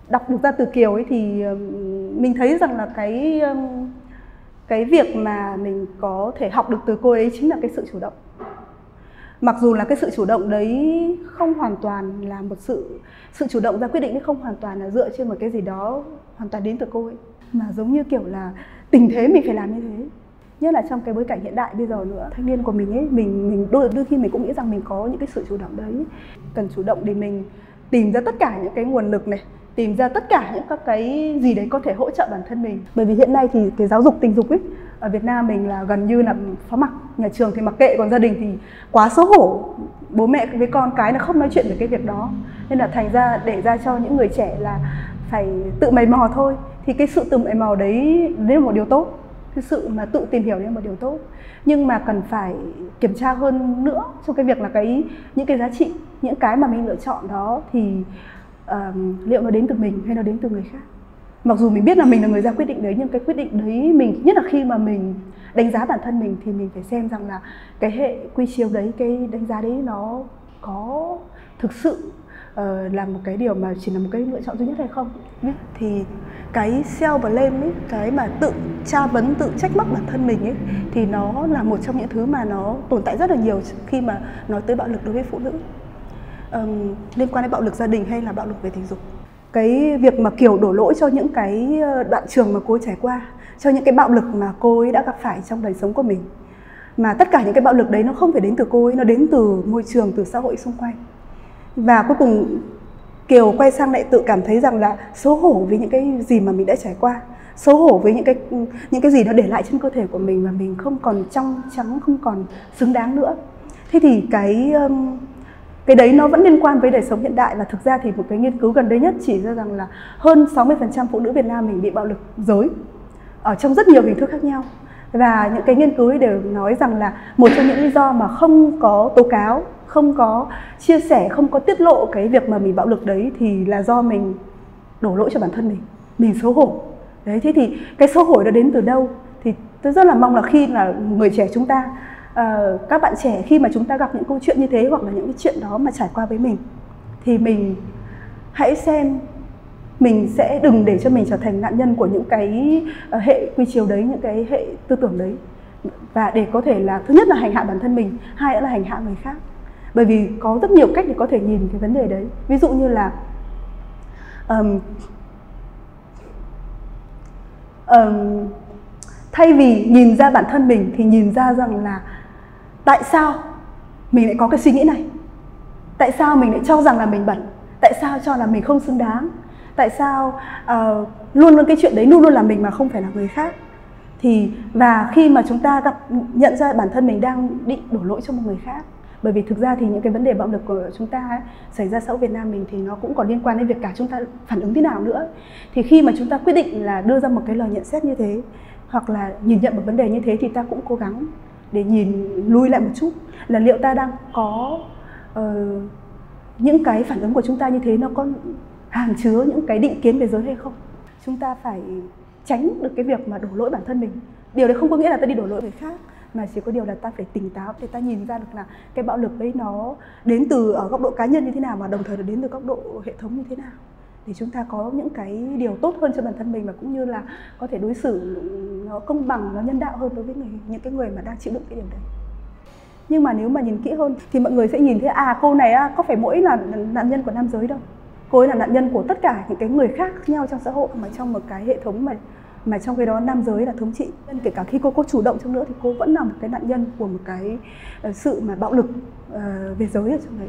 đọc được ra từ Kiều ấy thì mình thấy rằng là cái việc mà mình có thể học được từ cô ấy chính là cái sự chủ động. Mặc dù là cái sự chủ động đấy không hoàn toàn là một sự chủ động ra quyết định, đấy không hoàn toàn là dựa trên một cái gì đó hoàn toàn đến từ cô ấy, mà giống như kiểu là tình thế mình phải làm như thế. Nhất là trong cái bối cảnh hiện đại bây giờ nữa, thanh niên của mình ấy, mình đôi khi mình cũng nghĩ rằng mình có những cái sự chủ động đấy, cần chủ động để mình tìm ra tất cả những cái nguồn lực này, tìm ra tất cả những các cái gì đấy có thể hỗ trợ bản thân mình. Bởi vì hiện nay thì cái giáo dục tình dục ấy ở Việt Nam mình là gần như là phó mặc, nhà trường thì mặc kệ, còn gia đình thì quá xấu hổ, bố mẹ với con cái nó không nói chuyện về cái việc đó, nên là thành ra để ra cho những người trẻ là phải tự mày mò thôi. Thì cái sự tự mày mò đấy là một điều tốt, cái sự mà tự tìm hiểu đấy là một điều tốt, nhưng mà cần phải kiểm tra hơn nữa trong cái việc là những cái giá trị, những cái mà mình lựa chọn đó thì liệu nó đến từ mình hay nó đến từ người khác. Mặc dù mình biết là mình là người ra quyết định đấy, nhưng cái quyết định đấy mình, nhất là khi mà mình đánh giá bản thân mình, thì mình phải xem rằng là cái hệ quy chiếu đấy, cái đánh giá đấy nó có thực sự là một cái điều mà chỉ là một cái lựa chọn duy nhất hay không. Thì cái self blame ấy, cái mà tự tra vấn, tự trách móc bản thân mình ấy, thì nó là một trong những thứ mà nó tồn tại rất là nhiều khi mà nói tới bạo lực đối với phụ nữ, liên quan đến bạo lực gia đình hay là bạo lực về tình dục. Cái việc mà Kiều đổ lỗi cho những cái đoạn trường mà cô ấy trải qua, cho những cái bạo lực mà cô ấy đã gặp phải trong đời sống của mình, mà tất cả những cái bạo lực đấy nó không phải đến từ cô ấy, nó đến từ môi trường, từ xã hội xung quanh. Và cuối cùng Kiều quay sang lại tự cảm thấy rằng là xấu hổ với những cái gì mà mình đã trải qua, xấu hổ với những cái gì nó để lại trên cơ thể của mình, và mình không còn trong trắng, không còn xứng đáng nữa. Thế thì cái đấy nó vẫn liên quan với đời sống hiện đại, và thực ra thì một cái nghiên cứu gần đây nhất chỉ ra rằng là hơn 60% phụ nữ Việt Nam mình bị bạo lực giới ở trong rất nhiều hình thức khác nhau. Và những cái nghiên cứu ấy đều nói rằng là một trong những lý do mà không có tố cáo, không có chia sẻ, không có tiết lộ cái việc mà mình bạo lực đấy thì là do mình đổ lỗi cho bản thân mình xấu hổ. Đấy, thế thì cái xấu hổ đó đến từ đâu? Thì tôi rất là mong là khi là người trẻ chúng ta, các bạn trẻ, khi mà chúng ta gặp những câu chuyện như thế hoặc là những cái chuyện đó mà trải qua với mình, thì mình hãy xem mình sẽ đừng để cho mình trở thành nạn nhân của những cái hệ quy chiếu đấy, những cái hệ tư tưởng đấy, và để có thể là thứ nhất là hành hạ bản thân mình, hai nữa là hành hạ người khác. Bởi vì có rất nhiều cách để có thể nhìn cái vấn đề đấy. Ví dụ như là thay vì nhìn ra bản thân mình thì nhìn ra rằng là tại sao mình lại có cái suy nghĩ này, tại sao mình lại cho rằng là mình bẩn, tại sao cho là mình không xứng đáng, tại sao luôn luôn cái chuyện đấy luôn luôn là mình mà không phải là người khác. Và khi mà chúng ta nhận ra bản thân mình đang bị đổ lỗi cho một người khác, bởi vì thực ra thì những cái vấn đề bạo lực của chúng ta ấy, xảy ra xã hội Việt Nam mình thì nó cũng còn liên quan đến việc cả chúng ta phản ứng thế nào nữa. Thì khi mà chúng ta quyết định là đưa ra một cái lời nhận xét như thế, hoặc là nhìn nhận một vấn đề như thế, thì ta cũng cố gắng để nhìn lui lại một chút là liệu ta đang có những cái phản ứng của chúng ta như thế nó có hàm chứa những cái định kiến về giới hay không. Chúng ta phải tránh được cái việc mà đổ lỗi bản thân mình. Điều đấy không có nghĩa là ta đi đổ lỗi người khác, mà chỉ có điều là ta phải tỉnh táo để ta nhìn ra được là cái bạo lực đấy nó đến từ ở góc độ cá nhân như thế nào, mà đồng thời là đến từ góc độ hệ thống như thế nào, để chúng ta có những cái điều tốt hơn cho bản thân mình, và cũng như là có thể đối xử nó công bằng, nó nhân đạo hơn đối với những cái người mà đang chịu đựng cái điều đấy. Nhưng mà nếu mà nhìn kỹ hơn thì mọi người sẽ nhìn thấy cô này có phải mỗi là nạn nhân của nam giới đâu, cô ấy là nạn nhân của tất cả những cái người khác nhau trong xã hội, mà trong một cái hệ thống mà trong cái đó nam giới là thống trị. Nên kể cả khi cô có chủ động chăng nữa thì cô vẫn là một cái nạn nhân của một cái sự mà bạo lực về giới ở trong đấy.